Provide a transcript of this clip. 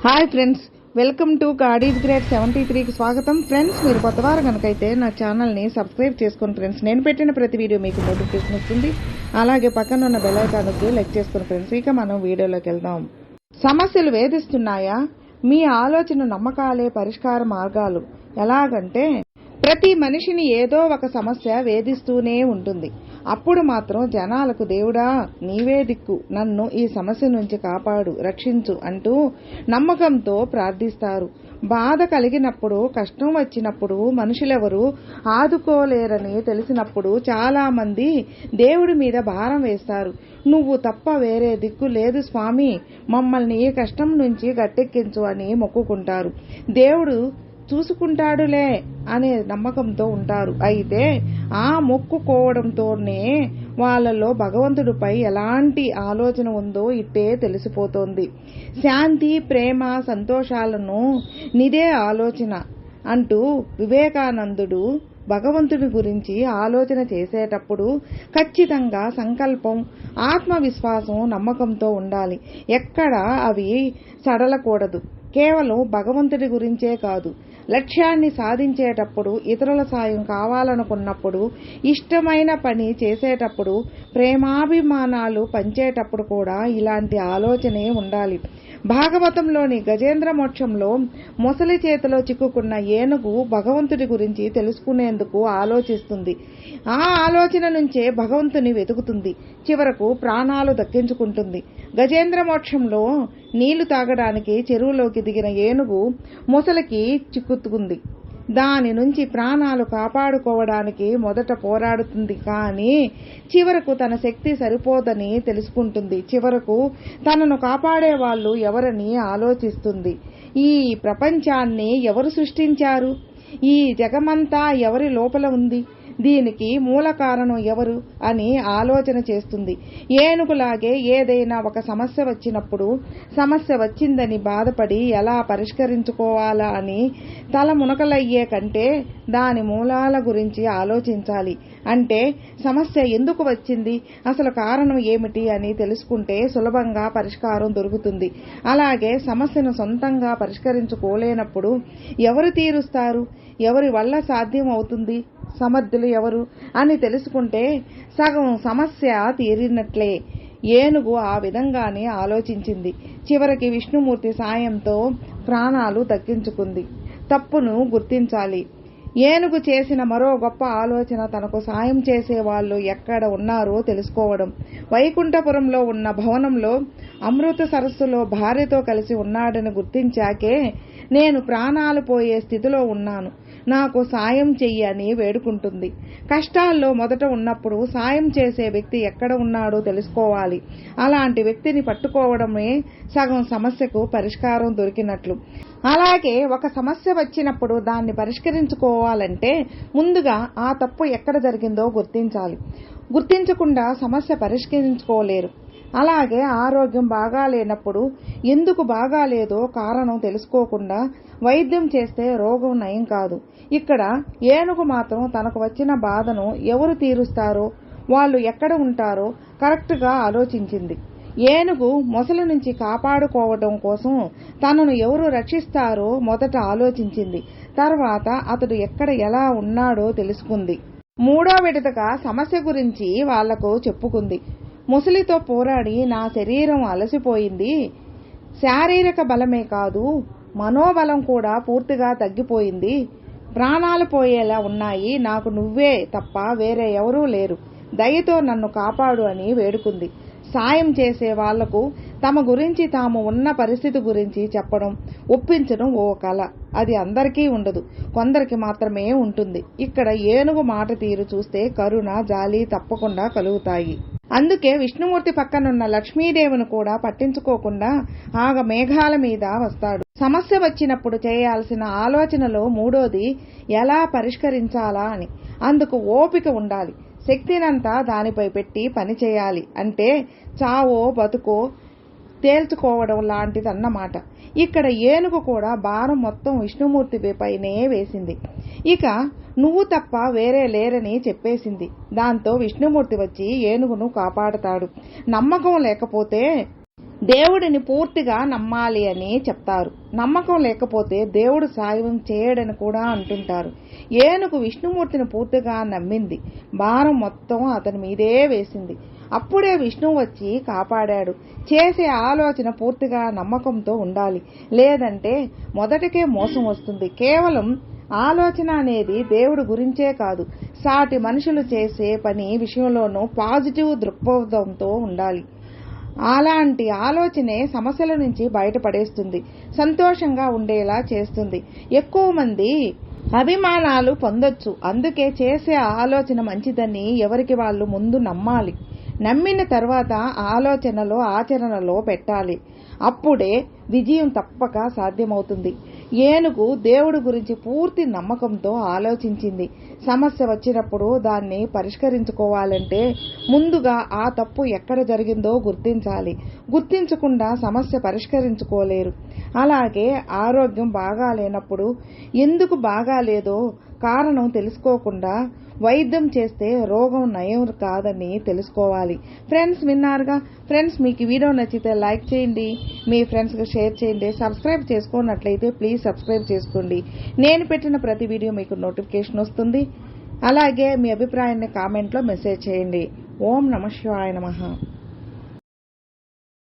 Hi friends, welcome to గాడీస్ great 73కి స్వాగతం. ఫ్రెండ్స్, మీరు కొత్తవారు కనుకైతే నా ఛానల్ని సబ్స్క్రైబ్ చేసుకోండి ఫ్రెండ్స్. నేను పెట్టిన ప్రతి వీడియో మీకు నోటిఫికేషన్ వస్తుంది. అలాగే పక్కన ఉన్న బెల్ ఐకాన్ నొక్కి లైక్ చేసుకోండి ఫ్రెండ్స్. ఇక మనం వీడియోలోకి వెళ్దాం. సమస్యలు వేధిస్తున్నాయా? మీ ఆలోచన నమ్మకాలే పరిష్కార మార్గాలు. ఎలాగంటే, ప్రతి మనిషిని ఏదో ఒక సమస్య వేధిస్తూనే ఉంటుంది. అప్పుడు మాత్రం జనాలకు దేవుడా నీవే దిక్కు, నన్ను ఈ సమస్య నుంచి కాపాడు, రక్షించు అంటూ నమ్మకంతో ప్రార్థిస్తారు. బాధ కలిగినప్పుడు, కష్టం వచ్చినప్పుడు మనుషులెవరూ ఆదుకోలేరని తెలిసినప్పుడు చాలా మంది దేవుడి మీద భారం వేస్తారు. నువ్వు తప్ప వేరే దిక్కు లేదు స్వామి, మమ్మల్ని ఈ కష్టం నుంచి గట్టెక్కించు అని మొక్కుకుంటారు. దేవుడు చూసుకుంటాడులే అనే నమ్మకంతో ఉంటారు. అయితే ఆ మొక్కుకోవడంతోనే వాళ్ళలో భగవంతుడిపై ఎలాంటి ఆలోచన ఉందో ఇట్టే తెలిసిపోతోంది. శాంతి, ప్రేమ, సంతోషాలను నిదే ఆలోచన అంటూ వివేకానందుడు భగవంతుడి గురించి ఆలోచన చేసేటప్పుడు ఖచ్చితంగా సంకల్పం, ఆత్మవిశ్వాసం, నమ్మకంతో ఉండాలి. ఎక్కడ అవి సడలకూడదు. కేవలం భగవంతుడి గురించే కాదు, లక్ష్యాన్ని సాధించేటప్పుడు, ఇతరుల సాయం కావాలనుకున్నప్పుడు, ఇష్టమైన పని చేసేటప్పుడు, ప్రేమాభిమానాలు పంచేటప్పుడు కూడా ఇలాంటి ఆలోచనే ఉండాలి. భాగవతంలోని గజేంద్ర మోక్షంలో మొసలి చేతిలో చిక్కుకున్న ఏనుగు భగవంతుడి గురించి తెలుసుకునేందుకు ఆలోచిస్తుంది. ఆ ఆలోచన నుంచే భగవంతుని వెతుకుతుంది. చివరకు ప్రాణాలు దక్కించుకుంటుంది. గజేంద్ర మోక్షంలో నీళ్లు తాగడానికి చెరువులోకి దిగిన ఏనుగు మొసలికి చిక్కుతుంది. దాని నుంచి ప్రాణాలు కాపాడుకోవడానికి మొదట పోరాడుతుంది. కానీ చివరకు తన శక్తి సరిపోదని తెలుసుకుంటుంది. చివరకు తనను కాపాడే వాళ్ళు ఎవరని ఆలోచిస్తుంది. ఈ ప్రపంచాన్ని ఎవరు సృష్టించారు? ఈ జగమంతా ఎవరి లోపల ఉంది? దీనికి మూల కారణం ఎవరు అని ఆలోచన చేస్తుంది. ఏనుగులాగే ఏదైనా ఒక సమస్య వచ్చినప్పుడు సమస్య వచ్చిందని బాధపడి ఎలా పరిష్కరించుకోవాలా అని తల మునకలయ్యే కంటే దాని మూలాల గురించి ఆలోచించాలి. అంటే సమస్య ఎందుకు వచ్చింది, అసలు కారణం ఏమిటి అని తెలుసుకుంటే సులభంగా పరిష్కారం దొరుకుతుంది. అలాగే సమస్యను సొంతంగా పరిష్కరించుకోలేనప్పుడు ఎవరు తీరుస్తారు? ఎవరి వల్ల సాధ్యం అవుతుంది? సమర్థులు ఎవరు అని తెలుసుకుంటే సగం సమస్య తీరినట్లే. ఏనుగు ఆ విధంగానే ఆలోచించింది. చివరికి విష్ణుమూర్తి సాయంతో ప్రాణాలు దక్కించుకుంది. తప్పును గుర్తించాలి. ఏనుగు చేసిన మరో గొప్ప ఆలోచన తనకు సాయం చేసే వాళ్ళు ఎక్కడ ఉన్నారో తెలుసుకోవడం. వైకుంఠపురంలో ఉన్న భవనంలో అమృత సరస్సులో భార్యతో కలిసి ఉన్నాడని గుర్తించాకే నేను ప్రాణాలు పోయే స్థితిలో ఉన్నాను, నాకు సాయం చెయ్యని వేడుకుంటుంది. కష్టాల్లో మొదట ఉన్నప్పుడు సాయం చేసే వ్యక్తి ఎక్కడ ఉన్నాడో తెలుసుకోవాలి. అలాంటి వ్యక్తిని పట్టుకోవడమే సగం సమస్యకు పరిష్కారం దొరికినట్లు. అలాగే ఒక సమస్య వచ్చినప్పుడు దాన్ని పరిష్కరించుకోవాలంటే ముందుగా ఆ తప్పు ఎక్కడ జరిగిందో గుర్తించాలి. గుర్తించకుండా సమస్య పరిష్కరించుకోలేరు. అలాగే ఆరోగ్యం బాగాలేనప్పుడు ఎందుకు బాగాలేదో కారణం తెలుసుకోకుండా వైద్యం చేస్తే రోగం నయం కాదు. ఇక్కడ ఏనుగు మాత్రం తనకు వచ్చిన బాధను ఎవరు తీరుస్తారో, వాళ్ళు ఎక్కడ ఉంటారో కరెక్ట్గా ఆలోచించింది. ఏనుగు మొసలి నుంచి కాపాడుకోవడం కోసం తనను ఎవరు రక్షిస్తారో మొదట ఆలోచించింది. తర్వాత అతడు ఎక్కడ ఎలా ఉన్నాడో తెలుసుకుంది. మూడో విడతగా సమస్య గురించి వాళ్లకు చెప్పుకుంది. ముసలితో పోరాడి నా శరీరం అలసిపోయింది. శారీరక బలమే కాదు, మనోబలం కూడా పూర్తిగా తగ్గిపోయింది. ప్రాణాలు పోయేలా ఉన్నాయి. నాకు నువ్వే తప్ప వేరే ఎవరూ లేరు. దయతో నన్ను కాపాడు అని వేడుకుంది. సాయం చేసే వాళ్లకు తమ గురించి, తాము ఉన్న పరిస్థితి గురించి చెప్పడం, ఒప్పించడం ఓ కళ. అది అందరికీ ఉండదు, కొందరికి మాత్రమే ఉంటుంది. ఇక్కడ ఏనుగు మాట తీరు చూస్తే కరుణ, జాలి తప్పకుండా కలుగుతాయి. అందుకే విష్ణుమూర్తి పక్కనున్న లక్ష్మీదేవిని కూడా పట్టించుకోకుండా ఆగ మేఘాల మీద వస్తాడు. సమస్య వచ్చినప్పుడు చేయాల్సిన ఆలోచనలో మూడోది ఎలా పరిష్కరించాలా అని. అందుకు ఓపిక ఉండాలి. శక్తినంతా దానిపై పెట్టి పని చేయాలి. అంటే చావో బతుకో తేల్చుకోవడం లాంటిదన్నమాట. ఇక్కడ ఏనుగు కూడా భారం మొత్తం విష్ణుమూర్తి పైనే వేసింది. ఇక నువ్వు తప్ప వేరే లేరని చెప్పేసింది. దాంతో విష్ణుమూర్తి వచ్చి ఏనుగును కాపాడతాడు. నమ్మకం లేకపోతే దేవుడిని పూర్తిగా నమ్మాలి అని చెప్తారు. నమ్మకం లేకపోతే దేవుడు సాయం చేయడని కూడా అంటుంటారు. ఏనుగు విష్ణుమూర్తిని పూర్తిగా నమ్మింది. భారం మొత్తం అతని మీదే వేసింది. అప్పుడే విష్ణువు వచ్చి కాపాడాడు. చేసే ఆలోచన పూర్తిగా నమ్మకంతో ఉండాలి. లేదంటే మొదటికే మోసం వస్తుంది. కేవలం ఆలోచన అనేది దేవుడి గురించే కాదు, సాటి మనుషులు చేసే పని విషయంలోనూ పాజిటివ్ దృక్పథంతో ఉండాలి. అలాంటి ఆలోచనే సమస్యల నుంచి బయటపడేస్తుంది, సంతోషంగా ఉండేలా చేస్తుంది. ఎక్కువ మంది అభిమానాలు పొందొచ్చు, అందుకే చేసే ఆలోచన మంచిదని ఎవరికి వాళ్ళు ముందు నమ్మాలి. నమ్మిన తర్వాత ఆలోచనలో ఆచరణలో పెట్టాలి. అప్పుడే విజయం తప్పక సాధ్యమవుతుంది. ఏనుగు దేవుడి గురించి పూర్తి నమ్మకంతో ఆలోచించింది. సమస్య వచ్చినప్పుడు దాన్ని పరిష్కరించుకోవాలంటే ముందుగా ఆ తప్పు ఎక్కడ జరిగిందో గుర్తించాలి. గుర్తించకుండా సమస్య పరిష్కరించుకోలేరు. అలాగే ఆరోగ్యం బాగాలేనప్పుడు ఎందుకు బాగాలేదో కారణం తెలుసుకోకుండా వైద్యం చేస్తే రోగం నయం కాదని తెలుసుకోవాలి. ఫ్రెండ్స్, విన్నారుగా. ఫ్రెండ్స్, మీకు ఈ వీడియో నచ్చితే లైక్ చేయండి, మీ ఫ్రెండ్స్కి షేర్ చేయండి. సబ్స్క్రైబ్ చేసుకున్నట్లయితే ప్లీజ్ సబ్స్క్రైబ్ చేసుకోండి. నేను పెట్టిన ప్రతి వీడియో మీకు నోటిఫికేషన్ వస్తుంది. అలాగే మీ అభిప్రాయాన్ని కామెంట్లో మెసేజ్ చేయండి. ఓం నమః శివాయ నమః.